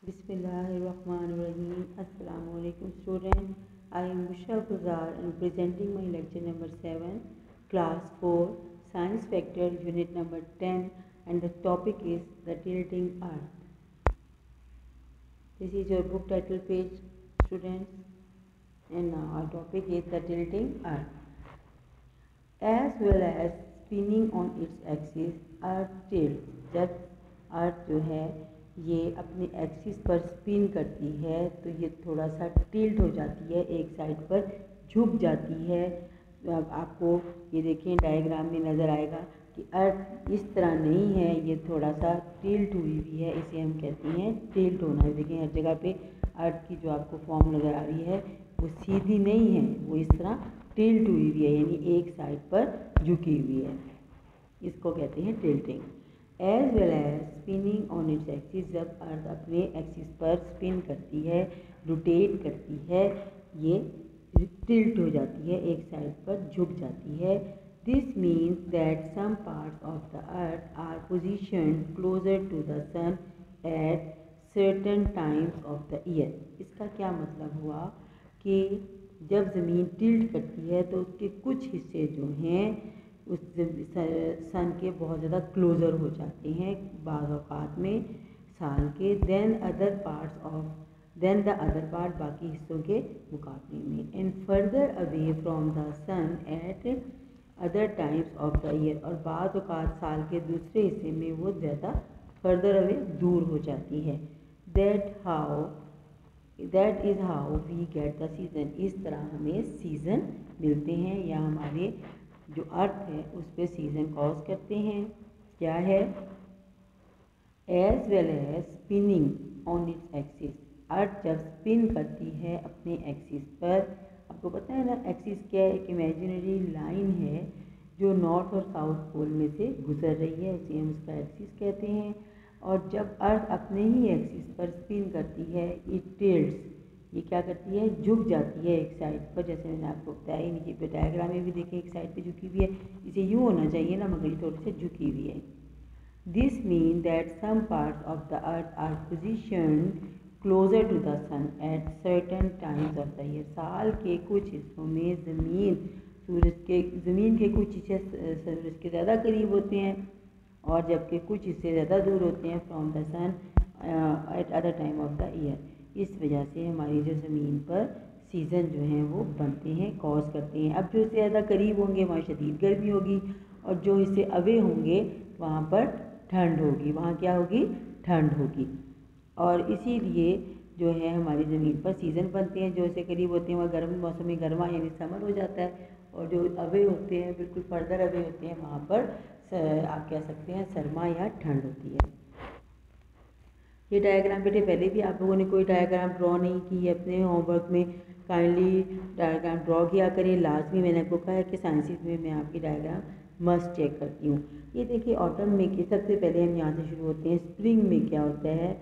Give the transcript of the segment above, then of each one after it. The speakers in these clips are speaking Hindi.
Bismillahirrahmanirrahim. Assalamu alaikum students. I am Bushra Guzar and presenting my lecture number 7, class 4, science factor unit number 10, and the topic is the tilting earth. This is your book title page, students, and now our topic is the tilting earth. As well as spinning on its axis, earth tilts. जब अर्थ जो है ये अपने एक्सिस पर स्पिन करती है तो ये थोड़ा सा टिल्ट हो जाती है, एक साइड पर झुक जाती है। तो अब आपको ये देखें डायग्राम में नज़र आएगा कि अर्थ इस तरह नहीं है, ये थोड़ा सा टिल्ट हुई हुई है, इसे हम कहते हैं टिल्ट होना। देखें हर जगह पे अर्थ की जो आपको फॉर्म नज़र आ रही है वो सीधी नहीं है, वो इस तरह टिल्ट हुई हुई है, यानी एक साइड पर झुकी हुई है। इसको कहते हैं tilting. As well as spinning on its axis, जब अर्थ अपने एक्सिस पर स्पिन करती है, रोटेट करती है, ये टिल्ट हो जाती है, एक साइड पर झुक जाती है। This means that some parts of the earth are positioned closer to the sun at certain times of the year. इसका क्या मतलब हुआ कि जब ज़मीन टिल्ट करती है तो उसके कुछ हिस्से जो हैं उस सन के बहुत ज़्यादा क्लोज़र हो जाते हैं बाज़ औक़ात में साल के, देन द अदर पार्ट बाकी हिस्सों के मुकाबले में, and further away from the sun at other times of the year, और बाज़ औक़ात साल के दूसरे हिस्से में वो ज़्यादा फर्दर अवे दूर हो जाती है। That is how we get the season. इस तरह हमें सीज़न मिलते हैं या हमारे जो अर्थ है उस पर सीज़न कॉज करते हैं। क्या है? As well as spinning on its axis, earth जब स्पिन करती है अपने एक्सिस पर, आपको पता है ना एक्सिस क्या है? एक इमेजिनरी लाइन है जो नॉर्थ और साउथ पोल में से गुजर रही है, उसे हम उसका एक्सिस कहते हैं। और जब अर्थ अपने ही एक्सिस पर स्पिन करती है, इट टिल्ट्स, ये क्या करती है? झुक जाती है एक साइड पर, जैसे मैंने आपको बताया नीचे पे डायग्राम में भी देखें एक साइड पे झुकी हुई है। इसे यूँ होना चाहिए ना, मगर ये थोड़ी सी झुकी हुई है। This mean that some parts of the earth are positioned closer to the sun at certain times of the year. साल के कुछ हिस्सों में ज़मीन के कुछ हिस्से सूरज के ज़्यादा करीब होते हैं और जबकि कुछ हिस्से ज़्यादा दूर होते हैं from the sun at other time of the year. इस वजह से हमारी जो ज़मीन पर सीज़न जो हैं वो बनते हैं, कॉज करते हैं। अब जो इससे ज़्यादा करीब होंगे वहाँ शदीद गर्मी होगी और जो इससे अवे होंगे वहाँ पर ठंड होगी। वहाँ क्या होगी? ठंड होगी। और इसीलिए जो है हमारी ज़मीन पर सीज़न बनते हैं। जो इससे करीब होते हैं वहाँ गर्म मौसम में गर्मा यानी समर हो जाता है, और जो अवे होते हैं बिल्कुल फर्दर अवे होते हैं वहाँ पर आप कह सकते हैं सरमा या ठंड होती है। ये डायग्राम बेटे पहले भी आप लोगों ने कोई डायग्राम ड्रॉ नहीं की है अपने होमवर्क में, काइंडली डायग्राम ड्रॉ किया करें लाजमी। मैंने आपको कहा है कि साइंसिस में मैं आपकी डायग्राम मस्ट चेक करती हूँ। ये देखिए ऑटम में कि सबसे पहले हम यहाँ से शुरू होते हैं। स्प्रिंग में क्या होता है?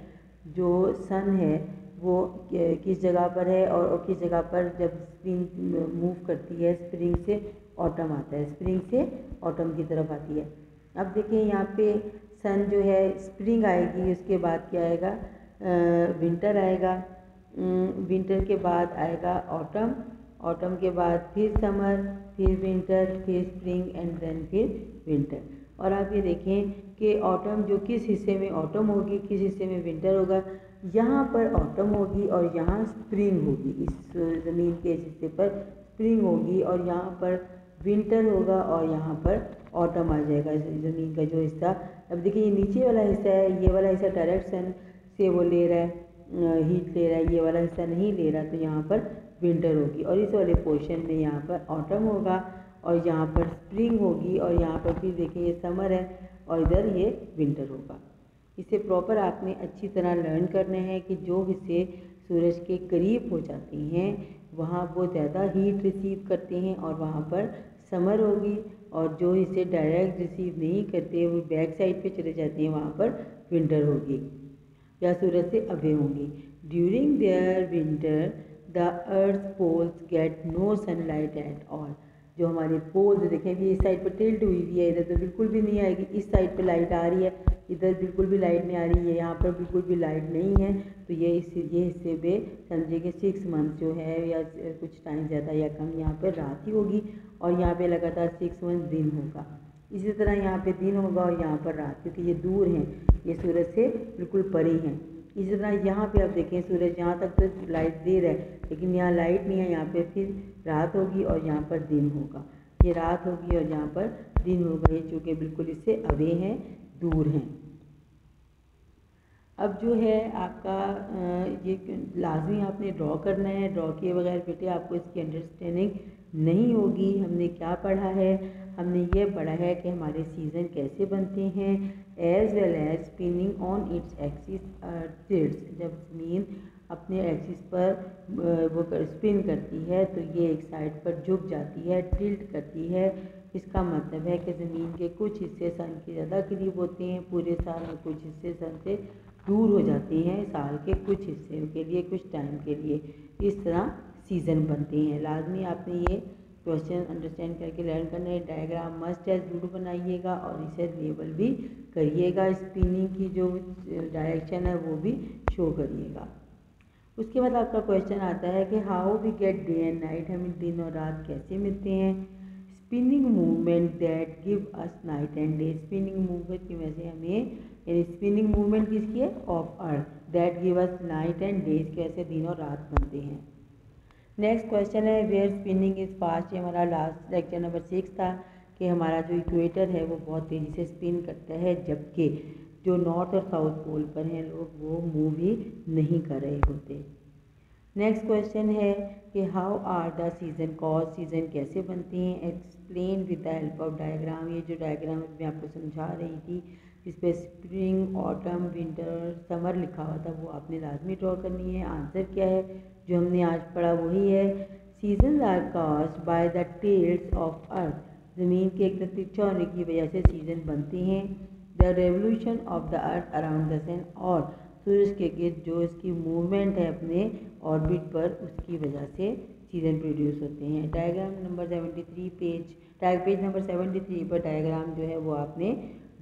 जो सन है वो किस जगह पर है और किस जगह पर जब स्प्रिंग मूव करती है स्प्रिंग से ऑटम आता है, स्प्रिंग से ऑटम की तरफ आती है। अब देखिए यहाँ पे सन जो है स्प्रिंग आएगी, उसके बाद क्या आएगा? विंटर आएगा, विंटर के बाद आएगा ऑटम, ऑटम के बाद फिर समर, फिर विंटर, फिर स्प्रिंग एंड देन फिर विंटर। और आप ये देखें कि ऑटम जो किस हिस्से में ऑटम होगी, किस हिस्से में विंटर होगा। यहाँ पर ऑटम होगी और यहाँ स्प्रिंग होगी। इस ज़मीन के इस हिस्से पर स्प्रिंग होगी और यहाँ पर विंटर होगा और यहाँ पर ऑटम आ जाएगा ज़मीन का जो हिस्सा। अब देखिए ये नीचे वाला हिस्सा है, ये वाला हिस्सा डायरेक्ट सन से वो ले रहा है, हीट ले रहा है, ये वाला हिस्सा नहीं ले रहा, तो यहाँ पर विंटर होगी। और इस वाले पोर्शन में यहाँ पर ऑटम होगा और यहाँ पर स्प्रिंग होगी और यहाँ पर फिर देखिए ये समर है और इधर ये विंटर होगा। इसे प्रॉपर आपने अच्छी तरह लर्न करना है कि जो हिस्से सूरज के करीब हो जाते हैं वहाँ वो ज़्यादा हीट रिसीव करते हैं और वहाँ पर समर होगी, और जो इसे डायरेक्ट रिसीव नहीं करते वो बैक साइड पे चले जाते हैं, वहाँ पर विंटर होगी या सूरज से अवे होंगी। During their winter the earth poles get no sunlight at all. जो हमारे पोल्स देखें भी इस साइड पर टिल्ट हुई हुई है, इधर तो बिल्कुल भी नहीं आएगी, इस साइड पे लाइट आ रही है, इधर बिल्कुल भी लाइट नहीं आ रही है, यहाँ पर बिल्कुल भी लाइट नहीं है। तो ये हिस्से पे समझिए कि 6 मंथ जो है या कुछ टाइम ज़्यादा या कम यहाँ पर रात ही होगी और यहाँ पे लगातार 6 मंथ दिन होगा। इसी तरह यहाँ पे दिन होगा और यहाँ पर रात, क्योंकि ये दूर हैं, ये सूरज से बिल्कुल परे हैं। इसी तरह यहाँ पे आप देखें सूरज यहाँ तक तो लाइट दे रहा है, लेकिन यहाँ लाइट नहीं है, यहाँ पे फिर रात होगी और यहाँ पर दिन होगा। ये रात होगी और यहाँ पर दिन होगा, ये चूँकि बिल्कुल इससे अवे हैं, दूर हैं। अब जो है आपका ये लाजमी आपने ड्रॉ करना है, ड्रॉ किए बगैर बेटे आपको इसकी अंडरस्टैंडिंग नहीं होगी। हमने क्या पढ़ा है, हमने ये पढ़ा है कि हमारे सीज़न कैसे बनते हैं, as well as spinning on its axis tilts. जब ज़मीन अपने एक्सिस पर वो स्पिन करती है तो ये एक साइड पर झुक जाती है, टिल्ट करती है। इसका मतलब है कि ज़मीन के कुछ हिस्से सन के ज़्यादा करीब होते हैं पूरे साल और कुछ हिस्से सन से दूर हो जाती हैं साल के कुछ हिस्से के लिए, कुछ टाइम के लिए। इस तरह सीज़न बनते हैं। लाजमी आपने ये क्वेश्चन अंडरस्टैंड करके लर्न करना है। डायग्राम मस्ट एज जरूर बनाइएगा और इसे लेबल भी करिएगा। स्पिनिंग की जो डायरेक्शन है वो भी शो करिएगा। उसके बाद आपका क्वेश्चन आता है कि how we get day and night, हमें दिन और रात कैसे मिलते हैं। Spinning movement that give us night and day, spinning movement की वजह से हमें, यानी स्पिनिंग मूवमेंट किसकी है, of earth, that give us night and days की वजह से दिन और रात बनते हैं। नेक्स्ट क्वेश्चन है वेयर स्पिनिंग इज़ फास्ट। ये हमारा लास्ट लेक्चर नंबर 6 था कि हमारा जो इक्वेटर है वो बहुत तेज़ी से स्पिन करता है, जबकि जो नॉर्थ और साउथ पोल पर हैं लोग वो मूव ही नहीं कर रहे होते। नेक्स्ट क्वेश्चन है कि how are the season cause, season कैसे बनते हैं। Explain with the help of diagram, ये जो डायग्राम मैं आपको समझा रही थी जिस पर स्प्रिंग, ऑटम, विंटर, समर लिखा हुआ था, वो आपने लाजमी ड्रॉ करनी है। आंसर क्या है जो हमने आज पढ़ा वही है। Season are caused by the tilts of earth, ज़मीन के एक तिरछा होने की वजह से सीज़न बनते हैं। The revolution of the earth around the sun, और सूरज के गिर्द जो इसकी मूवमेंट है अपने ऑर्बिट पर, उसकी वजह से सीज़न प्रोड्यूस होते हैं। डायग्राम नंबर 73 पेज नंबर 73 पर डायग्राम जो है वो आपने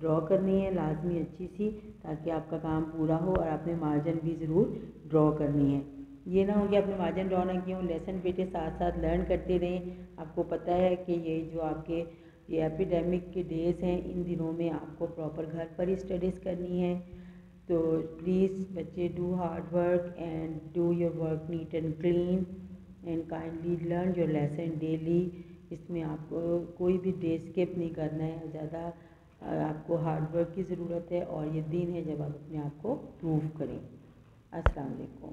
ड्रॉ करनी है लाजमी अच्छी सी, ताकि आपका काम पूरा हो। और आपने मार्जिन भी ज़रूर ड्रॉ करनी है। ये ना हो कि आपने मार्जिन ड्रॉ ना किया हो, लेसन बेटे साथ साथ लर्न करते रहें। आपको पता है कि ये जो आपके ये एपिडेमिक के डेज़ हैं, इन दिनों में आपको प्रॉपर घर पर ही स्टडीज़ करनी है। तो प्लीज़ बच्चे do hard work and do your work neat and clean and kindly learn your lesson daily. इसमें आपको कोई भी डे स्किप नहीं करना है, ज़्यादा आपको हार्ड वर्क की ज़रूरत है और ये दिन है जब आप अपने आप को प्रूव करें। अस्सलाम वालेकुम।